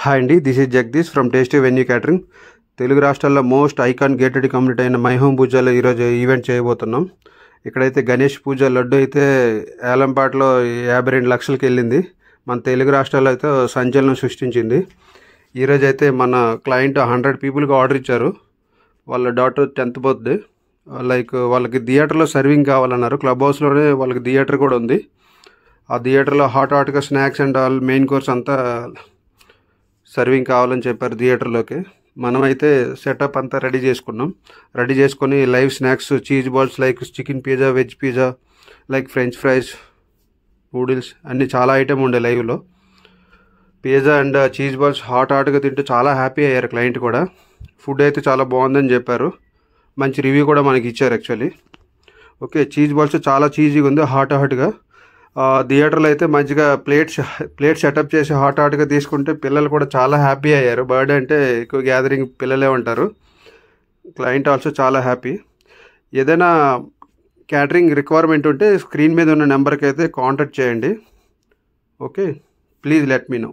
Hi అండి, this is Jagadish from tasty venue catering. Telugu రాష్ట్రాల్లో most icon gated community అయిన my home పూజలో ఈరోజు ఈవెంట్ చేయబోతున్నాం. ఇక్కడైతే గణేష్ పూజ లడ్డు అయితే ఏలంపాటలో 52 లక్షలకి వెళ్ళింది. మన తెలుగు రాష్ట్రాల్లో అయితే సంచలనం సృష్టించింది. ఈరోజు అయితే మన క్లయింట్ 100 పీపుల్కి ఆర్డర్ ఇచ్చారు. వాళ్ళ డాటర్ 10th బర్త్డే. వాళ్ళకి థియేటర్లో సర్వింగ్ కావాలన్నారు. క్లబ్ హౌస్లోనే వాళ్ళకి థియేటర్ కూడా ఉంది. ఆ థియేటర్లో హాట్గా snacks and all main course అంతా సర్వింగ్ కావాలని చెప్పారు థియేటర్లోకి. మనమైతే సెటప్ అంతా రెడీ చేసుకొని live snacks, cheese balls like chicken pizza, veg pizza, like French fries, noodles అన్నీ చాలా ఐటమ్ ఉండే లైవ్లో. పిజ్జా అండ్ చీజ్ బాల్స్ హాట్గా తింటూ చాలా హ్యాపీ అయ్యారు క్లయింట్ కూడా. ఫుడ్ అయితే చాలా బాగుందని చెప్పారు. మంచి రివ్యూ కూడా మనకి ఇచ్చారు యాక్చువల్లీ. ఓకే, చీజ్ బాల్స్ చాలా చీజీగా ఉంది హాట్గా. థియేటర్లో అయితే మంచిగా ప్లేట్ సెటప్ చేసి హాట్గా తీసుకుంటే పిల్లలు కూడా చాలా హ్యాపీ అయ్యారు. బర్త్డే అంటే ఎక్కువ గ్యాదరింగ్ పిల్లలే ఉంటారు. క్లయింట్ ఆల్సో చాలా హ్యాపీ. ఏదైనా క్యాటరింగ్ రిక్వైర్మెంట్ ఉంటే స్క్రీన్ మీద ఉన్న నెంబర్కి అయితే కాంటాక్ట్ చేయండి. Okay, please let me no.